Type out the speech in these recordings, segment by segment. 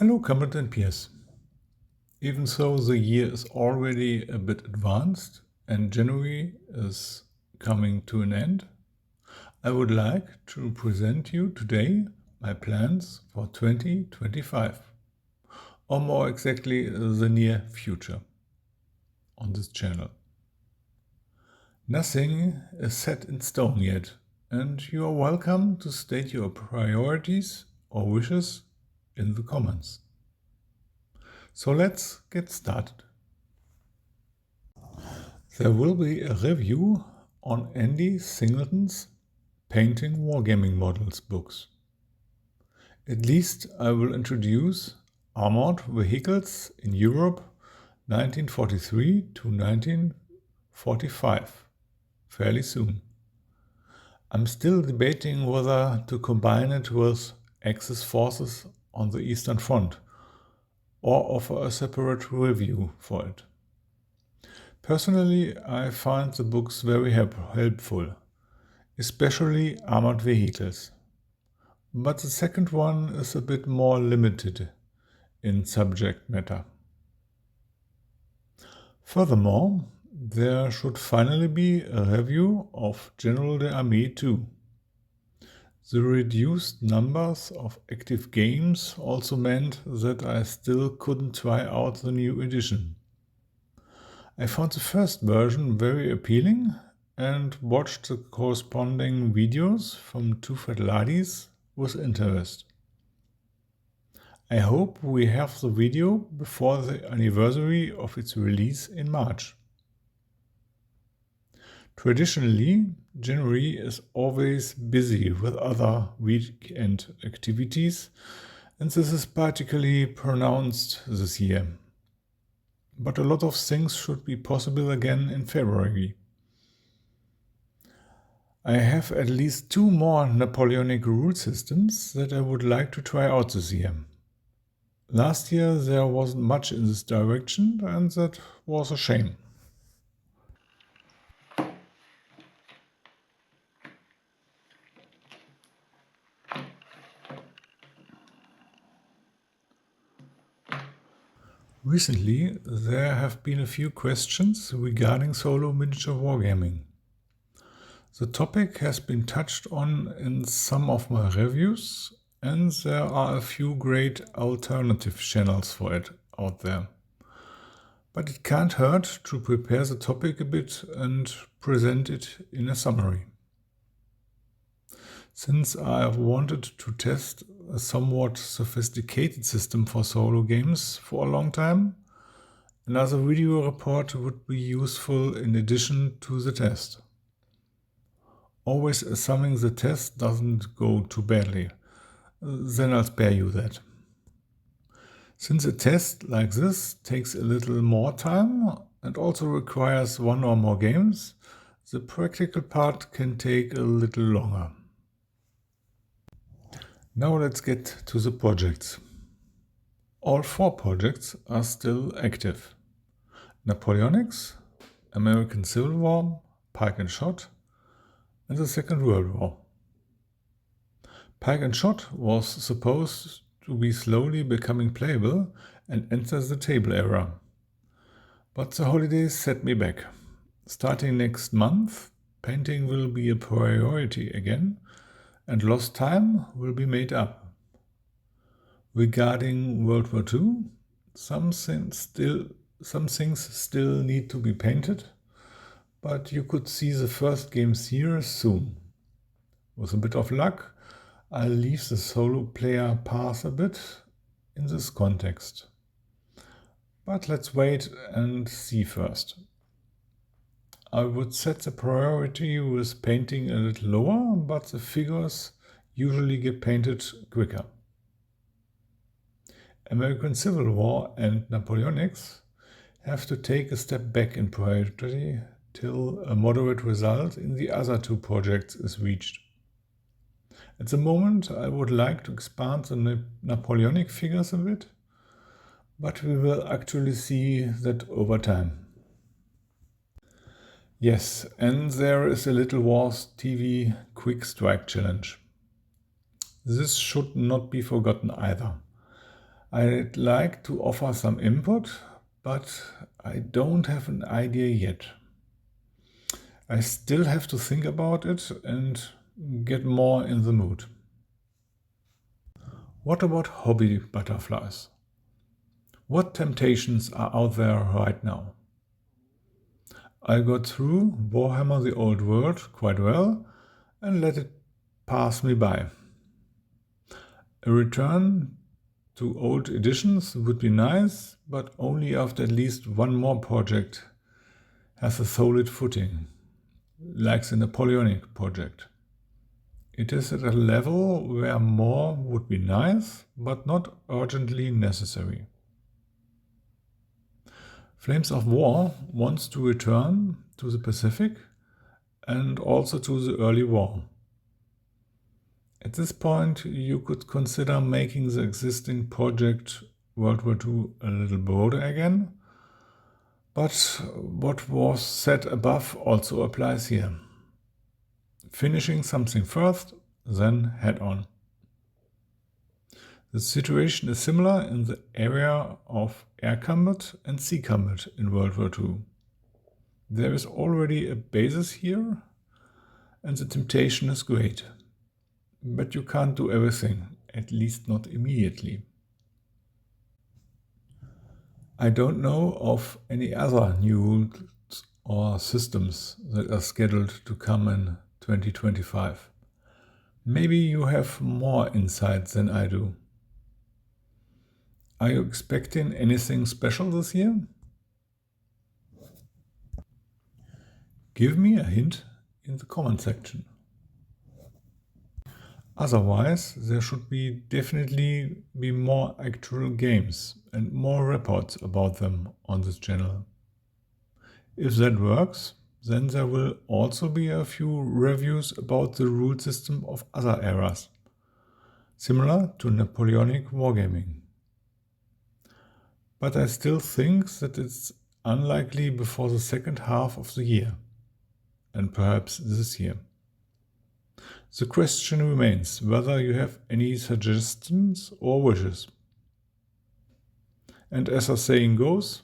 Hello, comrades and peers. Even though the year is already a bit advanced and January is coming to an end, I would like to present you today my plans for 2025, or more exactly the near future on this channel. Nothing is set in stone yet, and you are welcome to state your priorities or wishes in the comments. So let's get started. There will be a review on Andy Singleton's Painting Wargaming Models books. At least I will introduce Armored Vehicles in Europe 1943 to 1945 fairly soon. I'm still debating whether to combine it with Axis forces on the Eastern Front or offer a separate review for it. Personally, I find the books very helpful, especially Armored Vehicles. But the second one is a bit more limited in subject matter. Furthermore, there should finally be a review of General de Armee 2. The reduced numbers of active games also meant that I still couldn't try out the new edition. I found the first version very appealing and watched the corresponding videos from two fat laddies with interest. I hope we have the video before the anniversary of its release in March. Traditionally, January is always busy with other weekend activities, and this is particularly pronounced this year. But a lot of things should be possible again in February. I have at least 2 more Napoleonic rule systems that I would like to try out this year. Last year there wasn't much in this direction, and that was a shame. Recently, there have been a few questions regarding solo miniature wargaming. The topic has been touched on in some of my reviews, and there are a few great alternative channels for it out there. But it can't hurt to prepare the topic a bit and present it in a summary. Since I have wanted to test a somewhat sophisticated system for solo games for a long time, another video report would be useful in addition to the test. Always assuming the test doesn't go too badly, then I'll spare you that. Since a test like this takes a little more time and also requires 1 or more games, the practical part can take a little longer. Now let's get to the projects. All 4 projects are still active. Napoleonics, American Civil War, Pike and Shot, and the Second World War. Pike and Shot was supposed to be slowly becoming playable and enter the table era. But the holidays set me back. Starting next month, painting will be a priority again, and lost time will be made up. Regarding World War II, some things still need to be painted, but you could see the first games here soon. With a bit of luck, I'll leave the solo player path a bit in this context. But let's wait and see first. I would set the priority with painting a little lower, but the figures usually get painted quicker. American Civil War and Napoleonics have to take a step back in priority till a moderate result in the other 2 projects is reached. At the moment, I would like to expand the Napoleonic figures a bit, but we will actually see that over time. Yes, and there is a Little Wars TV Quick Strike Challenge. This should not be forgotten either. I'd like to offer some input, but I don't have an idea yet. I still have to think about it and get more in the mood. What about hobby butterflies? What temptations are out there right now? I got through Warhammer the Old World quite well and let it pass me by. A return to old editions would be nice, but only after at least one more project has a solid footing, like the Napoleonic project. It is at a level where more would be nice, but not urgently necessary. Flames of War wants to return to the Pacific and also to the early war. At this point, you could consider making the existing project World War II a little broader again, but what was said above also applies here. Finishing something first, then head on. The situation is similar in the area of air combat and sea combat in World War II. There is already a basis here, and the temptation is great. But you can't do everything, at least not immediately. I don't know of any other new rules or systems that are scheduled to come in 2025. Maybe you have more insight than I do. Are you expecting anything special this year? Give me a hint in the comment section. Otherwise, there should definitely be more actual games and more reports about them on this channel. If that works, then there will also be a few reviews about the rule system of other eras, similar to Napoleonic Wargaming. But I still think that it's unlikely before the second half of the year, and perhaps this year. The question remains whether you have any suggestions or wishes. And as the saying goes,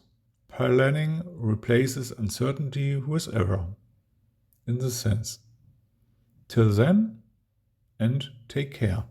planning replaces uncertainty with error. In this sense. Till then, and take care.